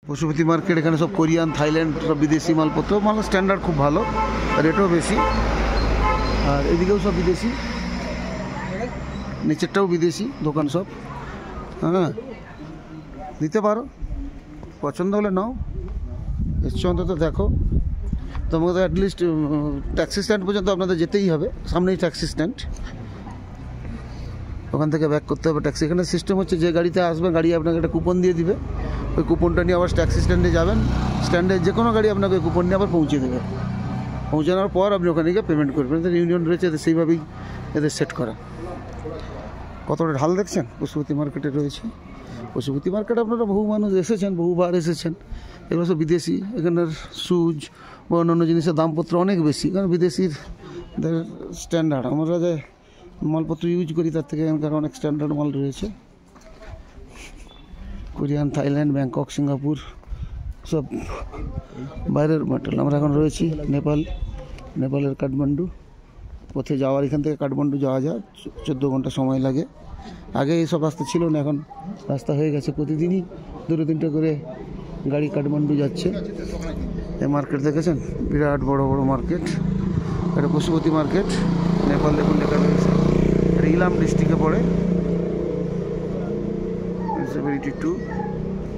Pashupati market, এখানে সব Korean, Thailand, সব বিদেশি মালপত্র, মাল স্ট্যান্ডার্ড খুব ভালো, রেটও বেশি। আর এদিকেও সব বিদেশি, নিচেরটাও বিদেশি দোকান সব। হ্যাঁ, নিতে পারো, পছন্দ হলে নাও, এসছো অন্তত দেখো। তোমাকে তো অ্যাটলিস্ট ট্যাক্সি স্ট্যান্ড পর্যন্ত আপনাদের যেতেই হবে, সামনেই ট্যাক্সি স্ট্যান্ড, ওখান থেকে ব্যাক করতে হবে ট্যাক্সি। এখানে সিস্টেম হচ্ছে যে গাড়িতে আসবে, গাড়ি আপনাকে একটা কুপন দিয়ে দিবে, ওই কুপনটা নিয়ে আবার ট্যাক্সি স্ট্যান্ডে যাবেন, স্ট্যান্ডে যে কোনো গাড়ি আপনাকে ওই কুপন নিয়ে আবার পৌঁছে দেবে। পৌঁছানোর পর আপনি ওখানে গিয়ে পেমেন্ট করবেন। এদের ইউনিয়ন রয়েছে, এদের সেইভাবেই এদের সেট করা। কতটা ঢাল দেখছেন পশুপতি মার্কেটে রয়েছে। পশুপতি মার্কেটে আপনারা বহু মানুষ এসেছেন, বহুবার এসেছেন। এগুলো সব বিদেশি, এখানের সুজ বা অন্যান্য জিনিসের দামপত্র অনেক বেশি, কারণ বিদেশির স্ট্যান্ডার্ড। আমরা যে মালপত্র ইউজ করি তার থেকে এখানকার অনেক স্ট্যান্ডার্ড মাল রয়েছে। কোরিয়ান, থাইল্যান্ড, ব্যাংকক, সিঙ্গাপুর সব বাইরের মেটেরিয়াল। আমরা এখন রয়েছি নেপালের কাঠমান্ডু। পথে যাওয়ার, এখান থেকে কাঠমান্ডু যাওয়া যায় 14 ঘন্টা সময় লাগে। আগে এইসব রাস্তা ছিল না, এখন রাস্তা হয়ে গেছে। প্রতিদিনই 2-3টা করে গাড়ি কাঠমান্ডু যাচ্ছে। এই মার্কেট দেখেছেন, বিরাট বড় বড় মার্কেট। এটা পশুপতি মার্কেট, নেপাল দেখুন লেখা রয়েছে। এটা ইলাম ডিস্ট্রিক্টে পড়ে, মিউনিসিপ্যালিটি 2,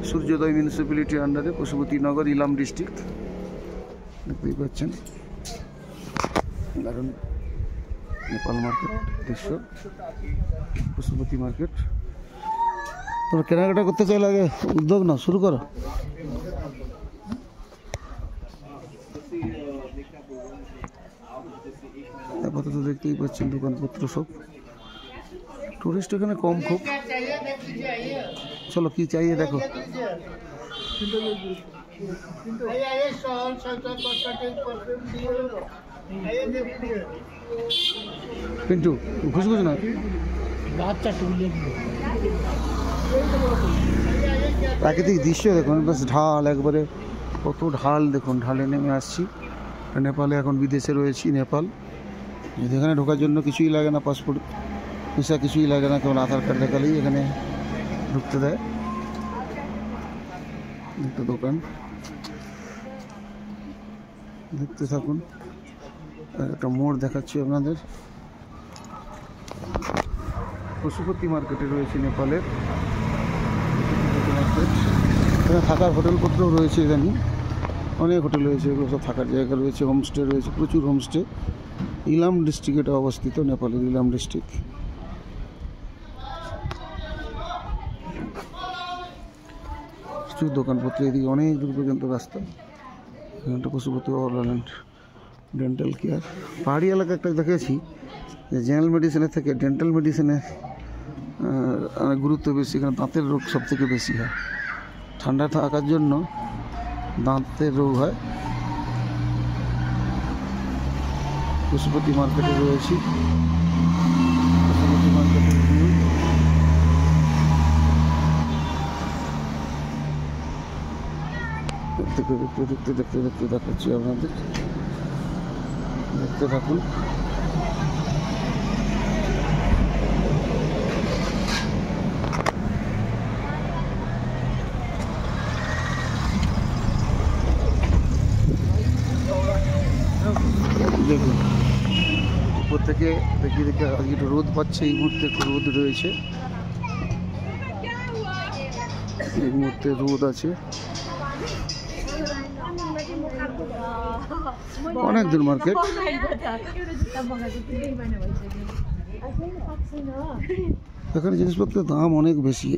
সূর্যোদয় মিউনিসিপ্যালিটির আন্ডারে পশুপতি নগর, ইলাম ডিস্ট্রিক্ট। দেখতেই পাচ্ছেন দারুণ নেপাল মার্কেট দৃশ্য, পশুপতি মার্কেট। তোমরা কেনাকাটা করতে চাইলে আগে উদ্যোগ নাও, শুরু করো। আপাতত দেখতেই পাচ্ছেন দোকানপত্র সব। টুরিস্ট এখানে কম খুব। চলো কি চাইয়ে দেখো। পিন্টু খুশখুশ না, প্রাকৃতিক দৃশ্য দেখুন, বেশ ঢাল একবারে, কত ঢাল দেখুন, ঢালে নেমে আসছি। নেপালে এখন বিদেশে রয়েছি, নেপাল। এখানে ঢোকার জন্য কিছুই লাগে না, পাসপোর্ট ভিসা কিছুই লাগে না, কেবল আধার কার্ড দেখালেই এখানে ঢুকতে দেয়। একটা দোকান দেখতে থাকুন। একটা মোড় দেখাচ্ছি আপনাদের। পশুপতি মার্কেটে রয়েছে নেপালের মার্কেট। এখানে থাকার হোটেলপত্রও রয়েছে, এখানে অনেক হোটেল রয়েছে, এগুলো সব থাকার জায়গা রয়েছে, হোমস্টে রয়েছে, প্রচুর হোমস্টে। ইলাম ডিস্ট্রিক্টে অবস্থিত, নেপালের ইলাম ডিস্ট্রিক্ট। প্রচুর দোকানপত্র, এদিকে অনেক দূর পর্যন্ত রাস্তা। এখানটা পশুপতি অরল্যান্ড ডেন্টাল কেয়ার। পাহাড়ি এলাকা একটা দেখেছি যে জেনারেল মেডিসিনের থেকে ডেন্টাল মেডিসিনের অনেক গুরুত্ব বেশি। এখানে দাঁতের রোগ সব থেকে বেশি হয়, ঠান্ডা থাকার জন্য দাঁতের রোগ হয়। পশুপতি মার্কেটে রয়েছি, পশুপতি মার্কেটের ভিউ। দেখতে দেখাচ্ছি আপনাদের, দেখতে থাকুন। দেখুন উপর থেকে দেখে আজকে একটু রোদ পাচ্ছে, এই মুহূর্তে একটু রোদ রয়েছে, এই মুহূর্তে রোদ আছে। অনেক দূর মার্কেট। এখানে জিনিসপত্রের দাম অনেক বেশি,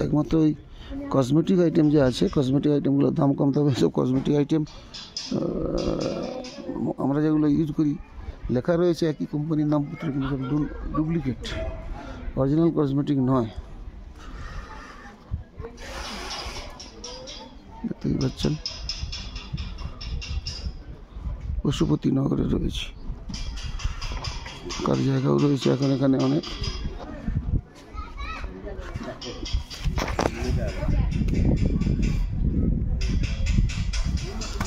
একমাত্র ওই কসমেটিক আইটেম যে আছে, কসমেটিক আইটেমগুলোর দাম কম। তবে সব কসমেটিক আইটেম আমরা যেগুলো ইউজ করি লেখা রয়েছে একই কোম্পানির নামপত্র, কিন্তু সব ডুপ্লিকেট, অরিজিনাল কসমেটিক নয়। দেখতেই পাচ্ছেন পশুপতি নগরে রয়েছে, কার জায়গাও রয়েছে এখন এখানে অনেক।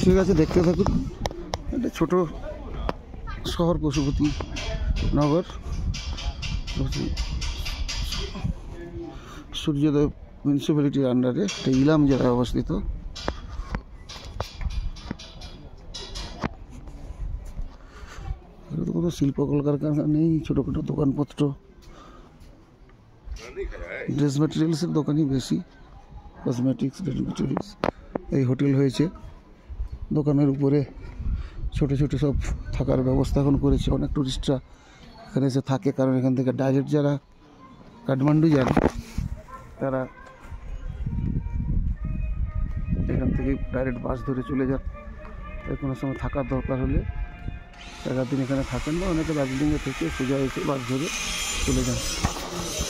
ঠিক আছে, দেখতে থাকুন। এটা ছোট শহর পশুপতি নগর, সূর্যোদয় মিউনিসিপ্যালিটির আন্ডারে, এটা ইলাম জেলায় অবস্থিত। মতো শিল্প কলকারখানা নেই, ছোটোখাটো দোকানপত্র, ড্রেস ম্যাটেরিয়ালসের দোকানই বেশি, কসমেটিক্স, ড্রেস ম্যাটেরিয়ালস। এই হোটেল হয়েছে, দোকানের উপরে ছোটো ছোটো সব থাকার ব্যবস্থা এখন করেছে। অনেক টুরিস্টরা এখানে এসে থাকে, কারণ এখান থেকে ডাইরেক্ট যারা কাঠমান্ডু যান তারা এখান থেকে ডাইরেক্ট বাস ধরে চলে যান। তাই কোনো সময় থাকার দরকার হলে দিন এখানে থাকেন না, অনেকে দার্জিলিংয়ে থেকে সোজা এসে বাস ধরে চলে যান।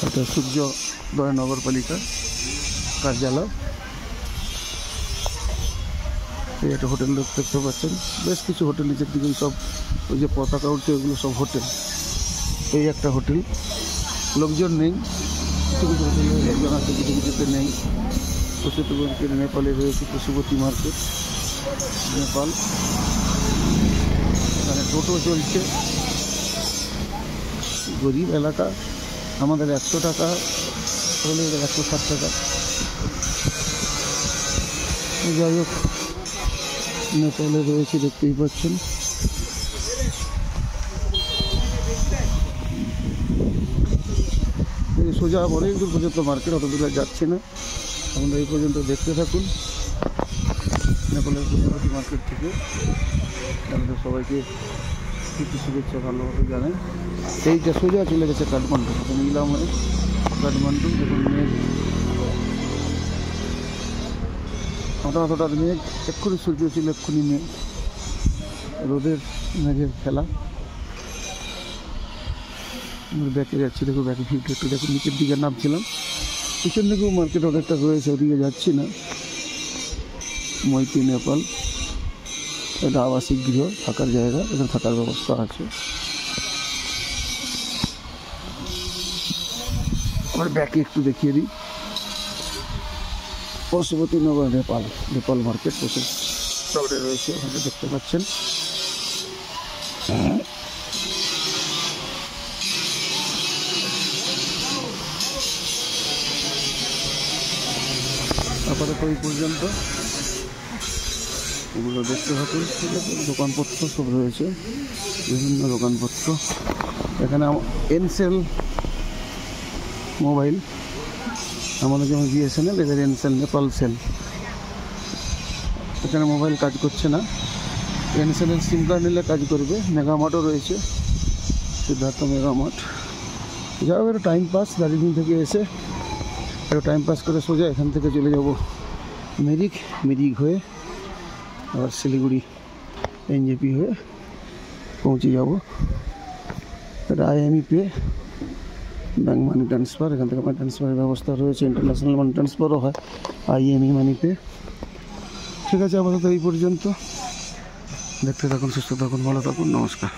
এটা সূর্যোদয় নগরপালিকা কার্যালয়। এই একটা হোটেল দেখতে পাচ্ছেন, বেশ কিছু হোটেল নিচের দিকে সব ওই যে পতাকা উঠছে ওইগুলো সব হোটেল। এই একটা হোটেল, লোকজন নেই, কিছু কিছু হোটেলে লোকজন আছে, কিছু কিছুতে নেই। পশুপতি নেপালে রয়েছে পশুপতি মার্কেট নেপাল, এখানে টোটো চলছে। গরিব এলাকা, আমাদের 100 টাকা হলে 160 টাকা। যাই হোক, নেপালে রয়েছে দেখতেই পাচ্ছেন। সোজা অনেক দূর পর্যন্ত মার্কেট, অত দূরে যাচ্ছে না, আমরা এই পর্যন্ত দেখতে থাকুন। নেপালের পশুপতি মার্কেট থেকে আমাদের সবাইকে কিছু শুভেচ্ছা, ভালোভাবে জানেন। এইটা সোজা চলে গেছে কাঠমান্ডু, নিলাম হয়ে কাঠমান্ডু। দেখুন মেঘ, হঠাৎ মেঘ, এক্ষুনি সূর্য ছিল, এক্ষুনি মেঘ, রোদের মেঘের খেলা। ব্যাকে যাচ্ছি, দেখো ব্যাকে ভিড় একটু দেখুন, নিচের দিকে নামছিলাম, পিছন দিকেও মার্কেট অনেকটা রয়েছে, ওদিকে যাচ্ছি না। মৈতি নেপাল, এটা আবাসিক গৃহ, থাকার জায়গা, এখানে থাকার ব্যবস্থা আছে। আমার ব্যাকে একটু দেখিয়ে দিই, পশুপতি নগর নেপাল মার্কেট পশুপতি রয়েছে, ওখানে দেখতে পাচ্ছেন। আপাতত এই পর্যন্ত এগুলো দেখতে থাকুন। ঠিক আছে, দোকানপত্র সব রয়েছে, বিভিন্ন দোকানপত্র। এখানে এনসেল মোবাইল, আমাদের যেমন বিএসএনএল, এদের এনসেল, নেপাল সেল। এখানে মোবাইল কাজ করছে না, এনসেলের সিম কার্ড নিলে কাজ করবে। মেগামার্টও রয়েছে, সিদ্ধার্থ মেগামার্ট। যাও একটু টাইম পাস, দার্জিলিং থেকে এসে একটু টাইম পাস করে সোজা এখান থেকে চলে যাব মিরিক হয়ে আবার শিলিগুড়ি এনজেপি হয়ে পৌঁছে যাব। এটা IME pay, bank money transfer, এখান থেকে মানি ট্রান্সফারের ব্যবস্থা রয়েছে, ইন্টারন্যাশনাল মানি ট্রান্সফারও হয় আইএমই মানি পে। ঠিক আছে, আপাতত এই পর্যন্ত। দেখতে থাকুন, সুস্থ থাকুন, ভালো থাকুন, নমস্কার।